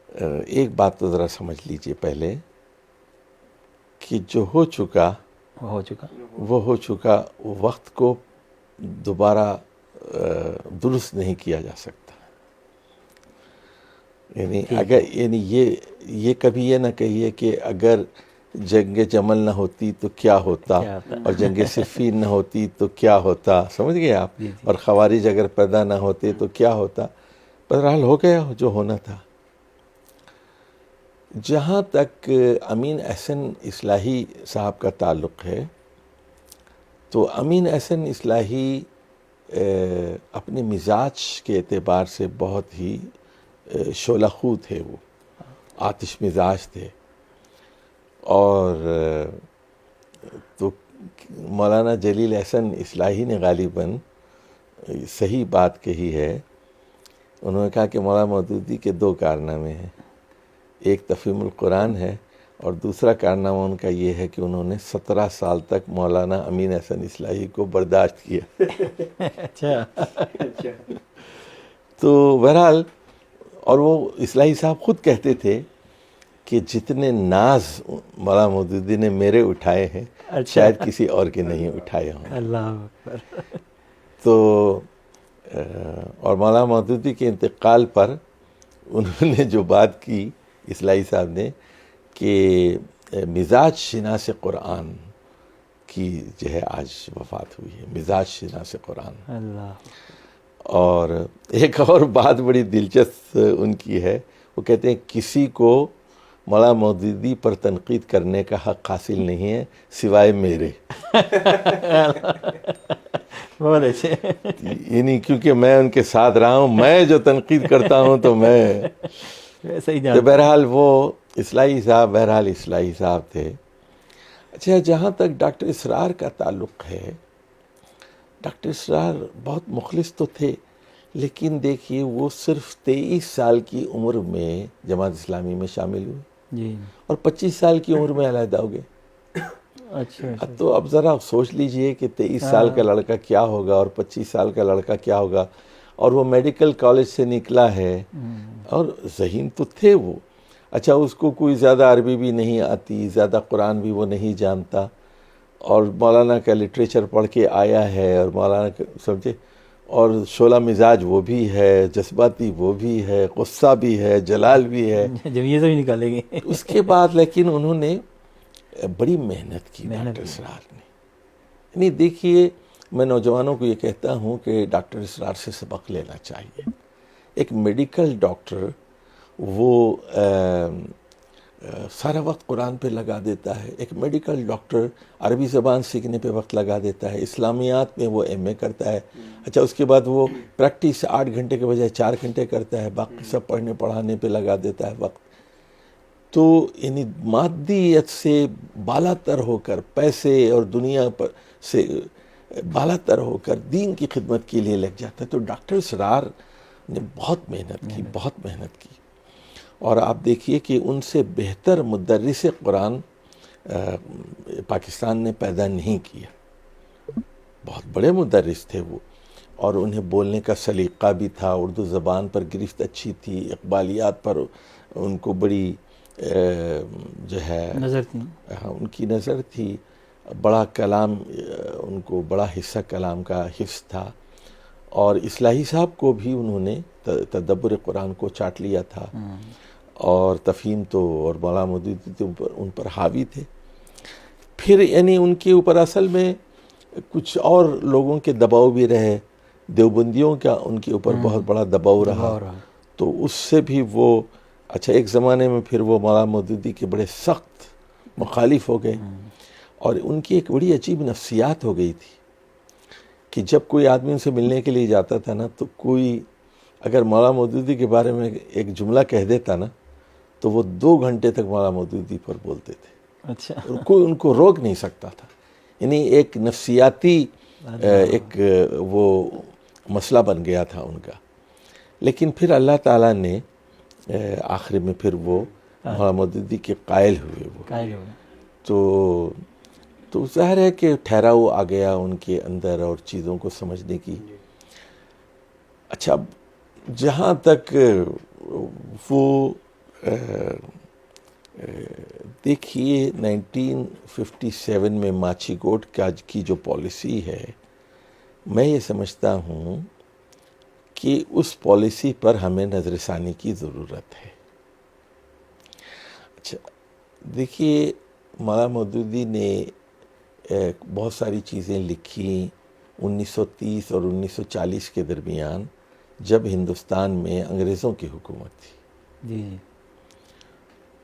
ایک بات تو ذرا سمجھ لیجئے پہلے کہ جو ہو چکا وہ ہو چکا، وقت کو دوبارہ درست نہیں کیا جا سکتا. یعنی اگر یہ کبھی یہ نہ کہیے کہ اگر جنگ جمل نہ ہوتی تو کیا ہوتا، اور جنگ صفین نہ ہوتی تو کیا ہوتا، سمجھ گئے آپ، اور خوارج اگر پیدا نہ ہوتے تو کیا ہوتا. بہرحال ہو گیا جو ہونا تھا. جہاں تک امین احسن اصلاحی صاحب کا تعلق ہے تو امین احسن اصلاحی اپنے مزاج کے اعتبار سے بہت ہی شعلہ خو تھے، وہ آتش مزاج تھے. اور تو مولانا جلیل احسن اصلاحی نے غالباً صحیح بات کہی ہے. انہوں نے کہا کہ مولانا مودودی کے دو کارنامے ہیں، ایک تفہیم القرآن ہے اور دوسرا کارنامہ ان کا یہ ہے کہ انہوں نے 17 سال تک مولانا امین احسن اصلاحی کو برداشت کیا. اچھا. تو بہرحال، اور وہ اصلاحی صاحب خود کہتے تھے کہ جتنے ناز مولانا مودودی نے میرے اٹھائے ہیں شاید کسی اور کے نہیں اٹھائے ہوں. اللہ اکبر. تو اور مولانا مودودی کے انتقال پر انہوں نے جو بات کی اصلاحی صاحب نے کہ مزاج شناس قرآن کی جو ہے آج وفات ہوئی ہے، مزاج شناس قرآن. اللہ. اور ایک اور بات بڑی دلچسپ ان کی ہے، وہ کہتے ہیں کسی کو مولانا مودودی پر تنقید کرنے کا حق حاصل نہیں ہے سوائے میرے. بہت اچھے. یعنی کیونکہ میں ان کے ساتھ رہا ہوں، میں جو تنقید کرتا ہوں تو میں صحیح تو بہرحال وہ اصلاحی صاحب تھے. اچھا، جہاں تک ڈاکٹر اسرار کا تعلق ہے، ڈاکٹر اسرار بہت مخلص تو تھے، لیکن دیکھیے وہ صرف 23 سال کی عمر میں جماعت اسلامی میں شامل ہوئے جی. اور 25 سال کی عمر میں علیحدہ ہو گئے. اچھا. تو اب ذرا سوچ لیجئے کہ 23 سال کا لڑکا کیا ہوگا اور 25 سال کا لڑکا کیا ہوگا، اور وہ میڈیکل کالج سے نکلا ہے اور ذہین تو تھے وہ. اچھا، اس کو کوئی زیادہ عربی بھی نہیں آتی، زیادہ قرآن بھی وہ نہیں جانتا، اور مولانا کا لٹریچر پڑھ کے آیا ہے، اور مولانا کا سمجھے، اور شعلہ مزاج وہ بھی ہے، جذباتی وہ بھی ہے، غصہ بھی ہے، جلال بھی ہے. جب بھی نکالیں گے. اس کے بعد لیکن انہوں نے بڑی محنت کی ڈاکٹر اسرار نے. یعنی دیکھیے، میں نوجوانوں کو یہ کہتا ہوں کہ ڈاکٹر اسرار سے سبق لینا چاہیے. ایک میڈیکل ڈاکٹر وہ سارا وقت قرآن پہ لگا دیتا ہے. ایک میڈیکل ڈاکٹر عربی زبان سیکھنے پہ وقت لگا دیتا ہے، اسلامیات میں وہ ایم اے کرتا ہے. اچھا، اس کے بعد وہ پریکٹس 8 گھنٹے کے بجائے 4 گھنٹے کرتا ہے، باقی سب پڑھنے پڑھانے پہ لگا دیتا ہے وقت. تو یعنی مادیت سے بالا تر ہو کر، پیسے اور دنیا پر سے بالا تر ہو کر دین کی خدمت کے لیے لگ جاتا ہے. تو ڈاکٹر اسرار نے بہت محنت کی. اور آپ دیکھیے کہ ان سے بہتر مدرس قرآن پاکستان نے پیدا نہیں کیا. بہت بڑے مدرس تھے وہ، اور انہیں بولنے کا سلیقہ بھی تھا، اردو زبان پر گرفت اچھی تھی، اقبالیات پر ان کو بڑی جو ہے نظر تھی، ان کی نظر تھی. بڑا کلام، ان کو بڑا حصہ کلام کا حفظ تھا. اور اصلاحی صاحب کو بھی انہوں نے تدبر قرآن کو چاٹ لیا تھا، اور تفہیم تو اور مولانا مودودی تو ان پر حاوی تھے. پھر یعنی ان کے اوپر اصل میں کچھ اور لوگوں کے دباؤ بھی رہے، دیوبندیوں کا ان کے اوپر بہت بڑا دباؤ رہا. تو اس سے بھی وہ اچھا، ایک زمانے میں پھر وہ مولانا مودودی کے بڑے سخت مخالف ہو گئے. اور ان کی ایک بڑی عجیب نفسیات ہو گئی تھی کہ جب کوئی آدمی ان سے ملنے کے لیے جاتا تھا نا، تو کوئی اگر مولانا مودودی کے بارے میں ایک جملہ کہہ دیتا نا، تو وہ 2 گھنٹے تک مولانا مودودی پر بولتے تھے. اچھا، کوئی ان کو روک نہیں سکتا تھا. یعنی ایک نفسیاتی ایک وہ مسئلہ بن گیا تھا ان کا. لیکن پھر اللہ تعالیٰ نے آخر میں پھر وہ مولانا مودودی کے قائل ہوئے وہ. تو ظاہر ہے کہ ٹھہراؤ آ گیا ان کے اندر اور چیزوں کو سمجھنے کی. اچھا، جہاں تک وہ دیکھیے 1957 میں ماچھی گوٹ کی جو پالیسی ہے، میں یہ سمجھتا ہوں کہ اس پالیسی پر ہمیں نظر ثانی کی ضرورت ہے۔ اچھا دیکھیے، مولانا مودودی نے بہت ساری چیزیں لکھی 1930 اور 1940 کے درمیان، جب ہندوستان میں انگریزوں کی حکومت تھی۔ جی جی۔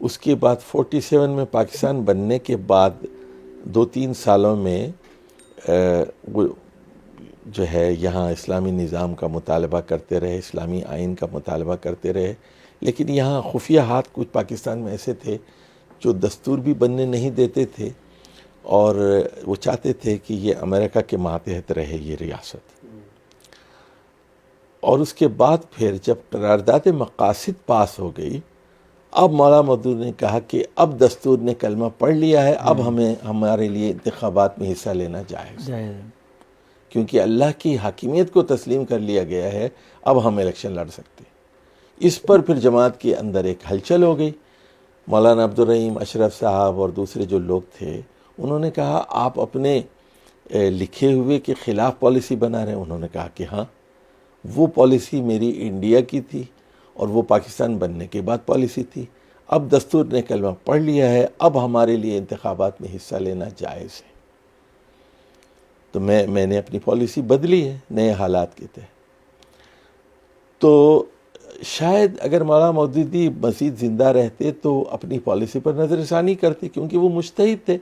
اس کے بعد 47 میں پاکستان بننے کے بعد 2-3 سالوں میں وہ جو ہے یہاں اسلامی نظام کا مطالبہ کرتے رہے، اسلامی آئین کا مطالبہ کرتے رہے، لیکن یہاں خفیہ ہاتھ کچھ پاکستان میں ایسے تھے جو دستور بھی بننے نہیں دیتے تھے، اور وہ چاہتے تھے کہ یہ امریکہ کے ماتحت رہے یہ ریاست۔ اور اس کے بعد پھر جب قرارداد مقاصد پاس ہو گئی، اب مولانا مودودی نے کہا کہ اب دستور نے کلمہ پڑھ لیا ہے، اب ہمارے لیے انتخابات میں حصہ لینا جائز ہے، کیونکہ اللہ کی حاکمیت کو تسلیم کر لیا گیا ہے، اب ہم الیکشن لڑ سکتے۔ اس پر پھر جماعت کے اندر ایک ہلچل ہو گئی۔ مولانا عبدالرحیم اشرف صاحب اور دوسرے جو لوگ تھے، انہوں نے کہا آپ اپنے لکھے ہوئے کے خلاف پالیسی بنا رہے ہیں۔ انہوں نے کہا کہ ہاں، وہ پالیسی میری انڈیا کی تھی اور وہ پاکستان بننے کے بعد پالیسی تھی، اب دستور نے کلمہ پڑھ لیا ہے، اب ہمارے لیے انتخابات میں حصہ لینا جائز ہے۔ تو میں نے اپنی پالیسی بدلی ہے نئے حالات کے تحت۔ تو شاید اگر مولانا مودودی مزید زندہ رہتے تو اپنی پالیسی پر نظر ثانی کرتے، کیونکہ وہ مجتہد تھے،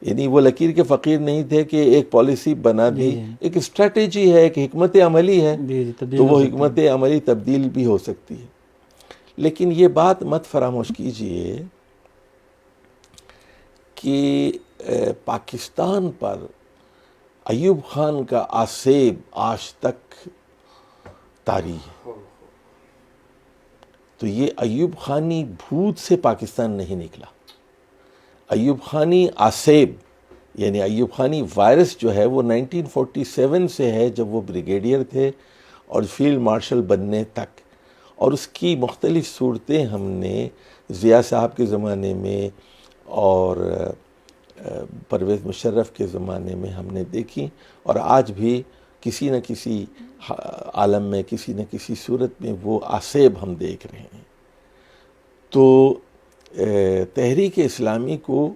یعنی وہ لکیر کے فقیر نہیں تھے کہ ایک پالیسی بنا دی، ایک اسٹریٹجی ہے، ایک حکمت عملی ہے، تو وہ حکمت عملی تبدیل بھی ہو سکتی ہے۔ لیکن یہ بات مت فراموش کیجئے کہ پاکستان پر ایوب خان کا آسیب آج تک طاری ہے۔ تو یہ ایوب خانی بھوت سے پاکستان نہیں نکلا، ایوب خانی آسیب یعنی ایوب خانی وائرس جو ہے وہ 1947 سے ہے، جب وہ بریگیڈیئر تھے اور فیلڈ مارشل بننے تک، اور اس کی مختلف صورتیں ہم نے ضیاء صاحب کے زمانے میں اور پرویز مشرف کے زمانے میں ہم نے دیکھی، اور آج بھی کسی نہ کسی عالم میں کسی نہ کسی صورت میں وہ آسیب ہم دیکھ رہے ہیں۔ تو تحریک اسلامی کو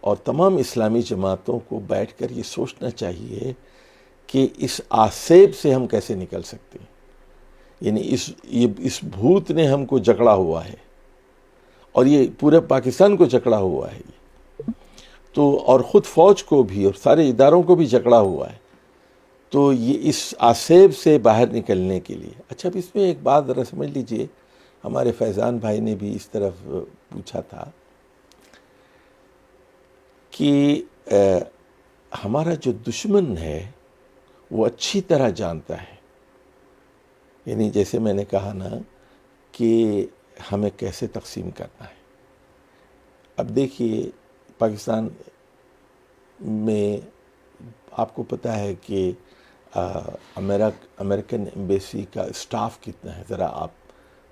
اور تمام اسلامی جماعتوں کو بیٹھ کر یہ سوچنا چاہیے کہ اس آسیب سے ہم کیسے نکل سکتے ہیں، یعنی اس بھوت نے ہم کو جکڑا ہوا ہے، اور یہ پورے پاکستان کو جکڑا ہوا ہے، تو اور خود فوج کو بھی اور سارے اداروں کو بھی جکڑا ہوا ہے۔ تو یہ اس آسیب سے باہر نکلنے کے لیے، اچھا اب اس میں ایک بات ذرا سمجھ لیجئے، ہمارے فیضان بھائی نے بھی اس طرف پوچھا تھا کہ ہمارا جو دشمن ہے وہ اچھی طرح جانتا ہے، یعنی جیسے میں نے کہا نا کہ ہمیں کیسے تقسیم کرنا ہے۔ اب دیکھیے پاکستان میں آپ کو پتہ ہے کہ امریکن ایمبیسی کا اسٹاف کتنا ہے، ذرا آپ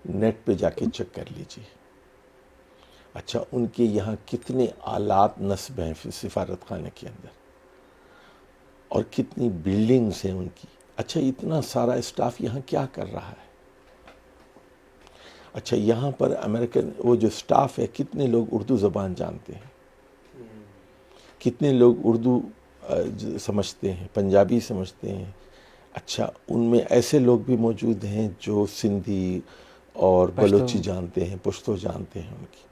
نیٹ پہ جا کے چیک کر لیجئے۔ اچھا ان کے یہاں کتنے آلات نصب ہیں سفارت خانے کے اندر، اور کتنی بلڈنگز ہیں ان کی۔ اچھا اتنا سارا اسٹاف یہاں کیا کر رہا ہے؟ اچھا یہاں پر امریکن وہ جو اسٹاف ہے، کتنے لوگ اردو زبان جانتے ہیں، کتنے لوگ اردو سمجھتے ہیں، پنجابی سمجھتے ہیں؟ اچھا ان میں ایسے لوگ بھی موجود ہیں جو سندھی اور بلوچی جانتے ہیں، پشتو جانتے ہیں ان کی۔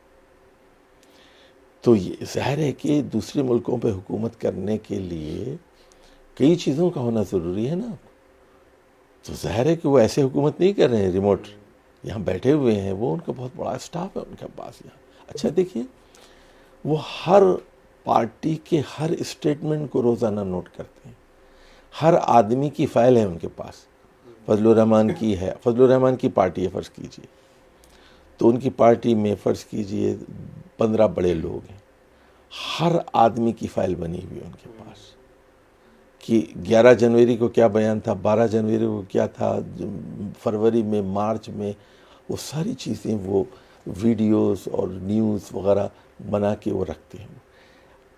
تو یہ ظاہر ہے کہ دوسرے ملکوں پہ حکومت کرنے کے لیے کئی چیزوں کا ہونا ضروری ہے نا۔ تو ظاہر ہے کہ وہ ایسے حکومت نہیں کر رہے ہیں ریموٹ، یہاں بیٹھے ہوئے ہیں، وہ ان کا بہت بڑا اسٹاف ہے ان کے پاس یہاں۔ اچھا دیکھیے وہ ہر پارٹی کے ہر اسٹیٹمنٹ کو روزانہ نوٹ کرتے ہیں، ہر آدمی کی فائل ہے ان کے پاس۔ فضل الرحمان کی ہے، فضل الرحمان کی پارٹی ہے فرض کیجئے، تو ان کی پارٹی میں فرض کیجئے 15 بڑے لوگ ہیں، ہر آدمی کی فائل بنی ہوئی ہے ان کے پاس کہ 11 جنوری کو کیا بیان تھا، 12 جنوری کو کیا تھا، فروری میں، مارچ میں، وہ ساری چیزیں وہ ویڈیوز اور نیوز وغیرہ بنا کے وہ رکھتے ہیں،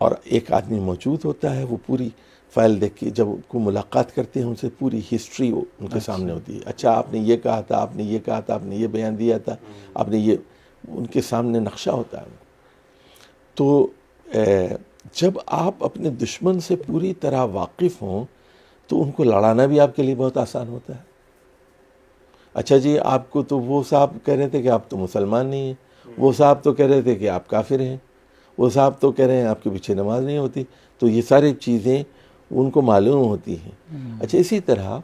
اور ایک آدمی موجود ہوتا ہے، وہ پوری فائل دیکھ کے جب کو ملاقات کرتے ہیں ان سے پوری ہسٹری ان کے سامنے ہوتی ہے. اچھا آپ نے یہ کہا تھا، آپ نے یہ کہا تھا، آپ نے یہ بیان دیا تھا، آپ نے یہ، ان کے سامنے نقشہ ہوتا ہے. تو جب آپ اپنے دشمن سے پوری طرح واقف ہوں تو ان کو لڑانا بھی آپ کے لیے بہت آسان ہوتا ہے. اچھا جی آپ کو تو وہ صاحب کہہ رہے تھے کہ آپ تو مسلمان نہیں ہیں، وہ صاحب تو کہہ رہے تھے کہ آپ کافر ہیں، وہ صاحب تو کہہ رہے ہیں آپ کے پیچھے نماز نہیں ہوتی. تو یہ ساری چیزیں ان کو معلوم ہوتی ہیں. اچھا اسی طرح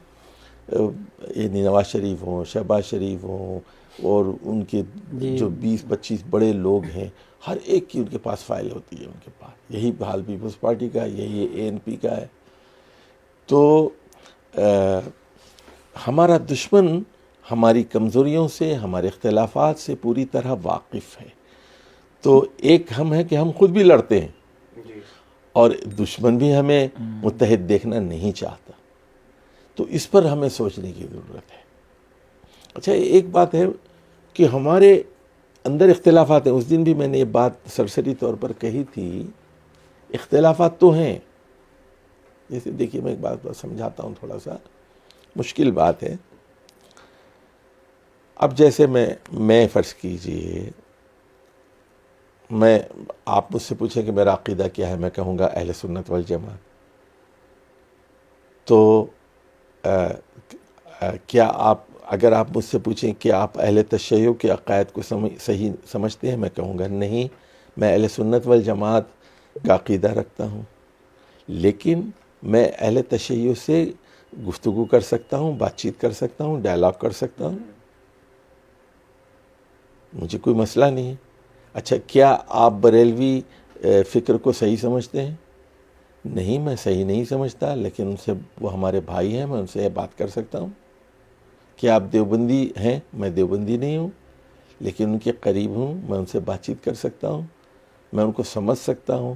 یعنی نواز شریف ہوں، شہباز شریف ہوں، اور ان کے جو 20-25 بڑے لوگ ہیں، ہر ایک کی ان کے پاس فائل ہوتی ہے. ان کے پاس یہی حال پیپلز پارٹی کا، یہی ANP کا ہے. تو ہمارا دشمن ہماری کمزوریوں سے، ہمارے اختلافات سے پوری طرح واقف ہے. تو ایک ہم ہے کہ ہم خود بھی لڑتے ہیں اور دشمن بھی ہمیں متحد دیکھنا نہیں چاہتا. تو اس پر ہمیں سوچنے کی ضرورت ہے. اچھا ایک بات ہے کہ ہمارے اندر اختلافات ہیں. اس دن بھی میں نے یہ بات سرسری طور پر کہی تھی، اختلافات تو ہیں. جیسے دیکھیے میں ایک بات سمجھاتا ہوں، تھوڑا سا مشکل بات ہے. اب جیسے میں فرض کیجئے آپ مجھ سے پوچھیں کہ میرا عقیدہ کیا ہے، میں کہوں گا اہل سنت والجماعت. تو کیا اگر آپ مجھ سے پوچھیں کہ آپ اہل تشیع کے عقائد کو صحیح سمجھتے ہیں، میں کہوں گا نہیں، میں اہل سنت والجماعت کا عقیدہ رکھتا ہوں، لیکن میں اہل تشیع سے گفتگو کر سکتا ہوں، بات چیت کر سکتا ہوں، ڈائلاگ کر سکتا ہوں، مجھے کوئی مسئلہ نہیں ہے. اچھا کیا آپ بریلوی فکر کو صحیح سمجھتے ہیں؟ نہیں، میں صحیح نہیں سمجھتا، لیکن ان سے، وہ ہمارے بھائی ہیں، میں ان سے بات کر سکتا ہوں. کیا آپ دیوبندی ہیں؟ میں دیوبندی نہیں ہوں، لیکن ان کے قریب ہوں، میں ان سے بات چیت کر سکتا ہوں، میں ان کو سمجھ سکتا ہوں.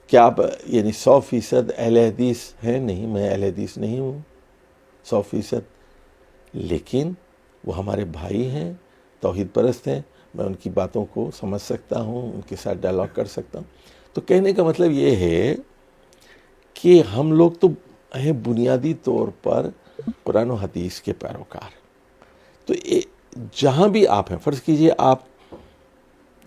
کیا آپ یعنی 100% اہل حدیث ہیں؟ نہیں، میں اہل حدیث نہیں ہوں 100%، لیکن وہ ہمارے بھائی ہیں، توحید پرست ہیں، میں ان کی باتوں کو سمجھ سکتا ہوں، ان کے ساتھ ڈائلاگ کر سکتا ہوں. تو کہنے کا مطلب یہ ہے کہ ہم لوگ تو ہیں بنیادی طور پر قرآن و حدیث کے پیروکار. تو جہاں بھی آپ ہیں، فرض کیجئے آپ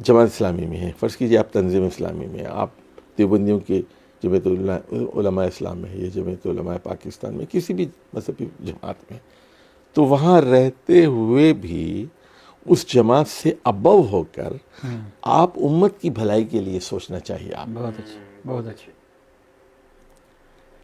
جماعت اسلامی میں ہیں، فرض کیجئے آپ تنظیم اسلامی میں ہیں، آپ دیوبندیوں کے جمعیت علماء اسلام میں ہے، یا جمعیت علماء پاکستان میں، کسی بھی مذہبی جماعت میں، تو وہاں رہتے ہوئے بھی اس جماعت سے ابو ہو کر آپ امت کی بھلائی کے لیے سوچنا چاہیے. آپ بہت اچھا، بہت اچھا.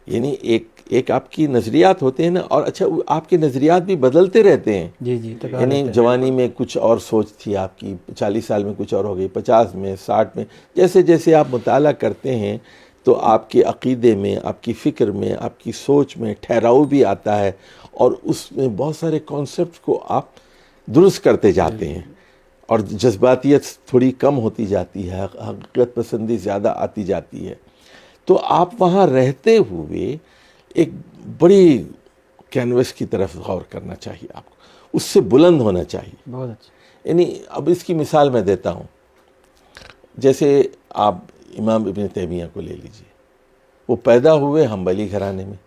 یعنی ایک آپ کی نظریات ہوتے ہیں نا، اور اچھا آپ کے نظریات بھی بدلتے رہتے ہیں. جی یعنی جوانی میں کچھ اور سوچ تھی آپ کی، 40 سال میں کچھ اور ہو گئی، 50 میں، 60 میں. جیسے جیسے آپ مطالعہ کرتے ہیں تو آپ کے عقیدے میں، آپ کی فکر میں، آپ کی سوچ میں ٹھہراؤ بھی آتا ہے، اور اس میں بہت سارے کانسیپٹ کو آپ درست کرتے جاتے ہیں، اور جذباتیت تھوڑی کم ہوتی جاتی ہے، حقیقت پسندی زیادہ آتی جاتی ہے. تو آپ وہاں رہتے ہوئے ایک بڑی کینوس کی طرف غور کرنا چاہیے آپ کو، اس سے بلند ہونا چاہیے. بہت اچھا. یعنی اب اس کی مثال میں دیتا ہوں. جیسے آپ امام ابن تیمیہ کو لے لیجئے، وہ پیدا ہوئے حنبلی گھرانے میں،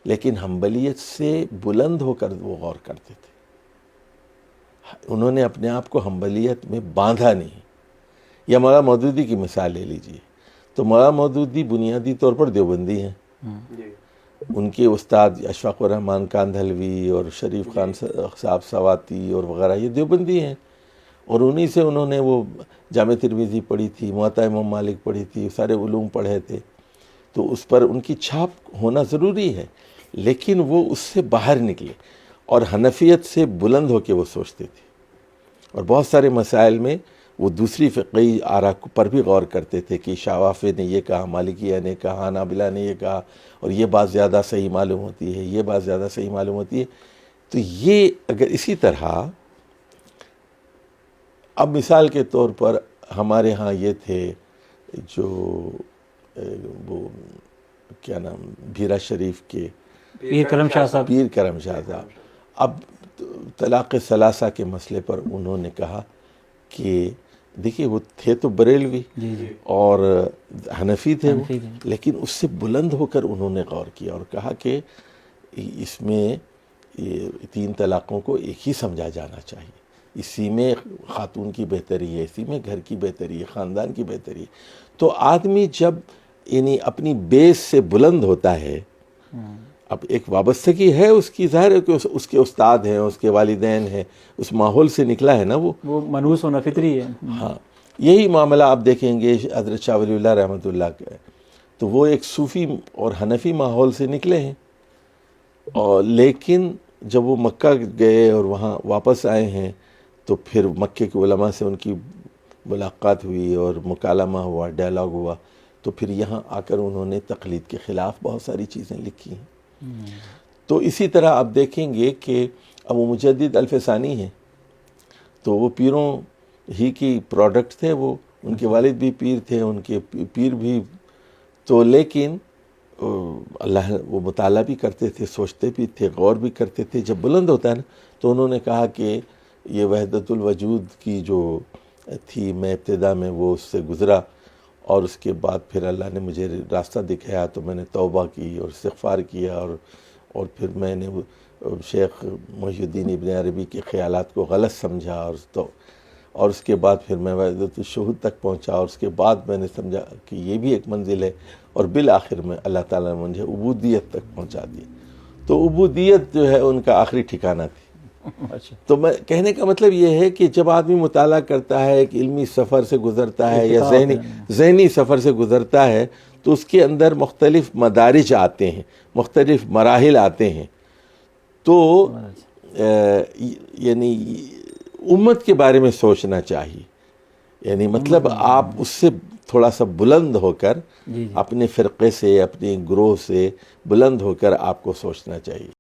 لیکن حنبلیت سے بلند ہو کر وہ غور کرتے تھے. انہوں نے اپنے آپ کو حنبلیت میں باندھا نہیں. یا مولانا مودودی کی مثال لے لیجئے، تو مولانا مودودی بنیادی طور پر دیوبندی ہیں. ان کے استاد اشفاق الرحمن کاندھلوی اور شریف خان صاحب سواتی اور وغیرہ یہ دیوبندی ہیں، اور انہی سے انہوں نے وہ جامع ترمذی پڑھی تھی، موطا امام مالک پڑھی تھی، سارے علوم پڑھے تھے. تو اس پر ان کی چھاپ ہونا ضروری ہے، لیکن وہ اس سے باہر نکلے اور حنفیت سے بلند ہو کے وہ سوچتے تھے، اور بہت سارے مسائل میں وہ دوسری فقہی آراء پر بھی غور کرتے تھے کہ شافعی نے یہ کہا، مالکیہ نے کہا، حنابلہ نے یہ کہا، اور یہ بات زیادہ صحیح معلوم ہوتی ہے، یہ بات زیادہ صحیح معلوم ہوتی ہے. تو یہ اگر اسی طرح، اب مثال کے طور پر ہمارے ہاں یہ تھے جو وہ کیا نام، بھیرا شریف کے پیر کرم شاہ صاحب. پیر کرم شاہ صاحب. اب طلاق ثلاثہ کے مسئلے پر انہوں نے کہا کہ دیکھیے وہ تھے تو بریلوی جی جی اور حنفی تھے وہ، حنفی تھے۔ لیکن اس سے بلند ہو کر انہوں نے غور کیا اور کہا کہ اس میں یہ 3 طلاقوں کو ایک ہی سمجھا جانا چاہیے، اسی میں خاتون کی بہتری ہے، اسی میں گھر کی بہتری ہے، خاندان کی بہتری ہے۔ تو آدمی جب یعنی اپنی بیس سے بلند ہوتا ہے، اب ایک وابستگی ہے اس کی، ظاہر ہے کہ اس کے استاد ہیں، اس کے والدین ہیں، اس ماحول سے نکلا ہے نا وہ منحوس ہونا فطری ہے۔ ہاں یہی معاملہ آپ دیکھیں گے حضرت شاہ ولی اللہ رحمۃ اللہ کا ہے، تو وہ ایک صوفی اور حنفی ماحول سے نکلے ہیں، اور لیکن جب وہ مکہ گئے اور وہاں واپس آئے ہیں تو پھر مکے کے علماء سے ان کی ملاقات ہوئی اور مکالمہ ہوا، ڈائلاگ ہوا، تو پھر یہاں آ کر انہوں نے تقلید کے خلاف بہت ساری چیزیں لکھی ہیں۔ تو اسی طرح آپ دیکھیں گے کہ ابو مجدد الفسانی ہیں، تو وہ پیروں ہی کی پروڈکٹ تھے، وہ ان کے والد بھی پیر تھے، ان کے پیر بھی، تو لیکن اللہ وہ مطالعہ بھی کرتے تھے، سوچتے بھی تھے، غور بھی کرتے تھے۔ جب بلند ہوتا ہے نا تو انہوں نے کہا کہ یہ وحدت الوجود کی جو تھی، میں ابتدا میں وہ اس سے گزرا، اور اس کے بعد پھر اللہ نے مجھے راستہ دکھایا تو میں نے توبہ کی اور استغفار کیا، اور پھر میں نے شیخ محی الدین ابن عربی کے خیالات کو غلط سمجھا، اور اس کے بعد پھر میں وحدت الشہود تک پہنچا، اور اس کے بعد میں نے سمجھا کہ یہ بھی ایک منزل ہے، اور بالآخر میں اللہ تعالیٰ نے مجھے عبودیت تک پہنچا دی۔ تو عبودیت جو ہے ان کا آخری ٹھکانہ تھی۔ اچھا، تو میں کہنے کا مطلب یہ ہے کہ جب آدمی مطالعہ کرتا ہے، ایک علمی سفر سے گزرتا ہے یا ذہنی سفر سے گزرتا ہے، تو اس کے اندر مختلف مدارج آتے ہیں، مختلف مراحل آتے ہیں۔ تو یعنی امت کے بارے میں سوچنا چاہیے، یعنی مطلب آپ اس سے تھوڑا سا بلند ہو کر، اپنے فرقے سے، اپنے گروہ سے بلند ہو کر آپ کو سوچنا چاہیے۔